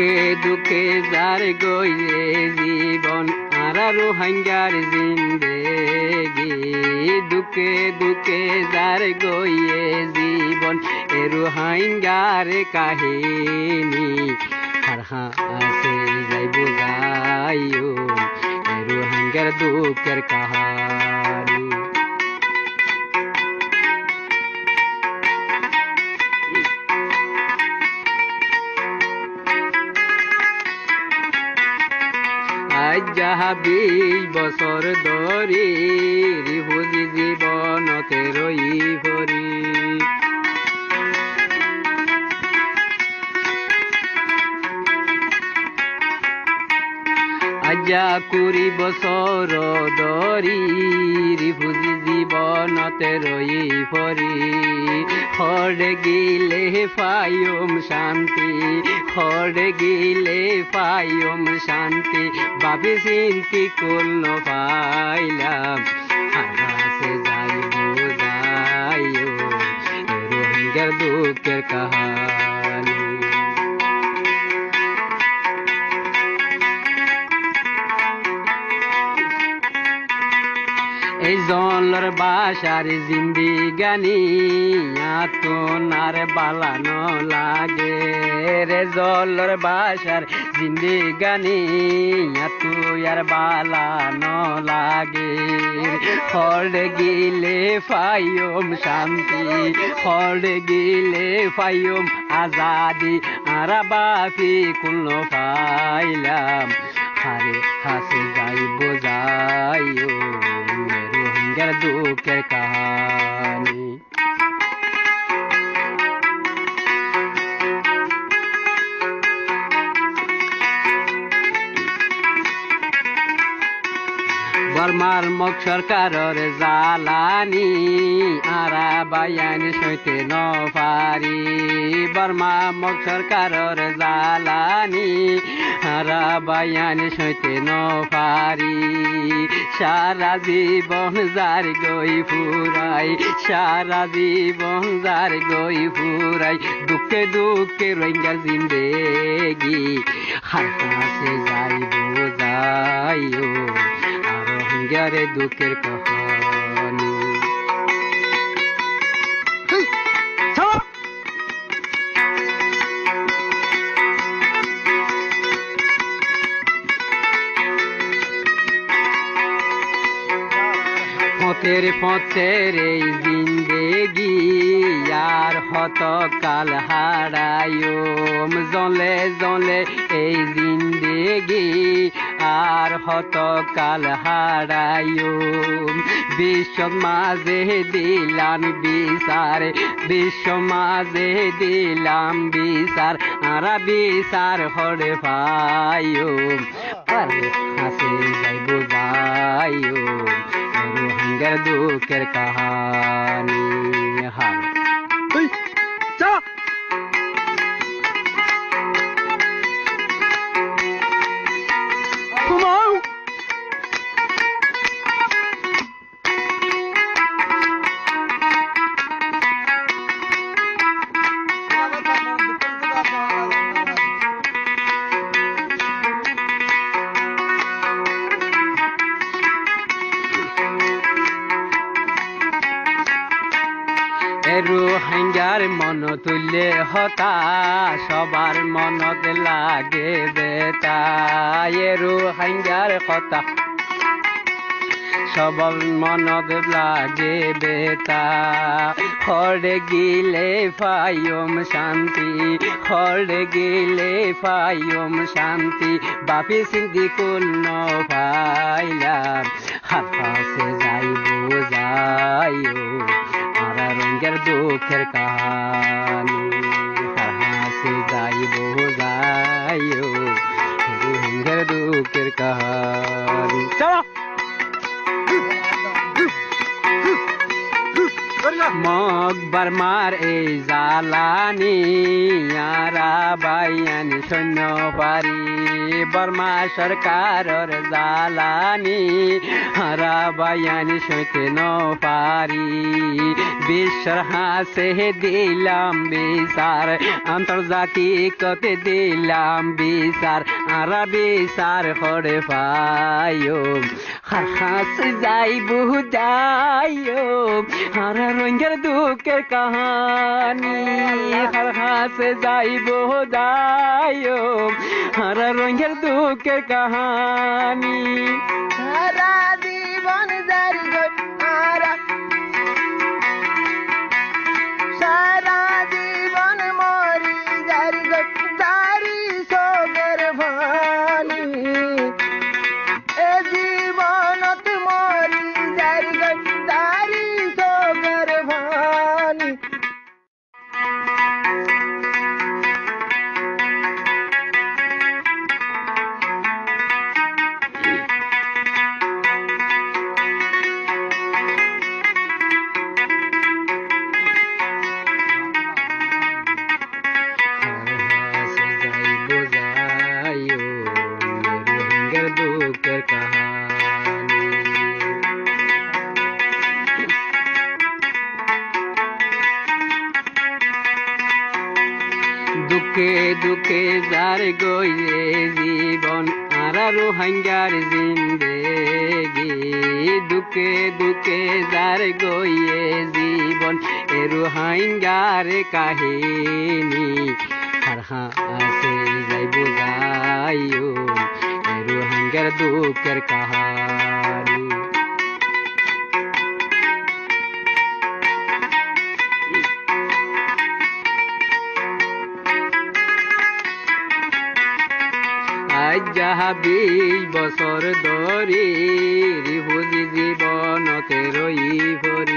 দুঃখে দুঃখে যার গইরে জীবন আর রোহিঙ্গার জিন্দেগি দুঃখে দুঃখে যার গইয়ে জীবন এ রোহিঙ্গার কাহিনী আর হাসে যাই বোঝাইও এ রোহিঙ্গার দুঃখের কাহানি আজ যাহা 20 বছর ধরি রিফিউজি জীবনতে রই ভরি আজা 20 বছর ধরি রিফিউজি জীবনতে রই ভরি হরে গিলে পাইম শান্তি হরে গিলে পাইম শান্তি ভাবি চিন্তি কোন পাইলাম হাসে যাই বোঝাইও রোহিঙ্গার দুঃখের কাহানি এই জলর বাসার জিন্দিগানি আতনার বালানো লাগে রে জলর বাসার জিন্দিগানি তুয়ার বালানো লাগে হরে গিলে পাইম শান্তি হরে গিলে পাইম আজাদি আর বাপি কোন পাইলাম হারে হাসে যাই বোঝাইও রোহিঙ্গার দুঃখের কাহানি বর্মার মুখ সরকারের জ্বালানি আরা বায়ান সইতে ন পারি বর্মা মুখ সরকারের জ্বালানি আরা বায়ান সইতে ন পারি সারা জীবন যার গই ফুরাই সারা জীবন যার গই ফুরাই দুঃখে দুঃখে রোহিঙ্গার জিন্দেগি হাসে যাই বোঝাইও রোহিঙ্গারে দুঃখের কাহানি পথের পথের এই জিন্দেগি আর হত কাল হারায়ম জলে জলে এই জিন্দেগি আর হত কাল হারায়ম বিশ্ব মাঝে দিলাম বিচার বিশ্ব মাঝে দিলাম বিচার আর বিচার হরে পাইম হাসে যাই বোঝাইও রোহিঙ্গার দুঃখের কাহানি হার রোহিঙ্গার মন তুললে হতা সবার মনত লাগে বেতা রোহিঙ্গার কথা সবার মনত লাগে বেতা হরে গিলে পাইম শান্তি হরে গিলে পাইম শান্তি বাপি চিন্তি কোন পাইলাম হাসে যাই বোঝাইও রোহিঙ্গার দুঃখের কাহানি হাসে যাই বোঝাইও রোহিঙ্গার দুঃখের কাহানি মকবার মার এই জ্বালানি আরা বাইয়ান সৈন্য পারি বর্মা সরকারের জ্বালানি আরা বাইয়ান সইতে ন পারি বিশ্বের হাসে দিলাম বিচার আন্তর্জাতিকতে দিলাম বিচার আর বিচার করে পাইও হার হাস যাই বুঝাইও আর রঙের দুঃখের কাহানি হার হাস যাই বুঝাইও আর রঙের দুঃখের কাহানি সারা জীবন জারি আরা সারা জীবন মরি জারি জারি সোগের ভানি এ জীবনত মরি জারি জারি সোগের ভানি দুঃখের কাহানি দুঃখে দুঃখে যার গইয়ে জীবন আর রোহিঙ্গার জিন্দেগি দুঃখে দুঃখে যার গইয়ে জীবন এ রোহিঙ্গার কাহিনী আর হাসে যাই বুঝাইও এ রোহিঙ্গার দুঃখের কাহানি আজ যাহা 20 বছর ধরি রিফুজি জীবনতে রই ভরি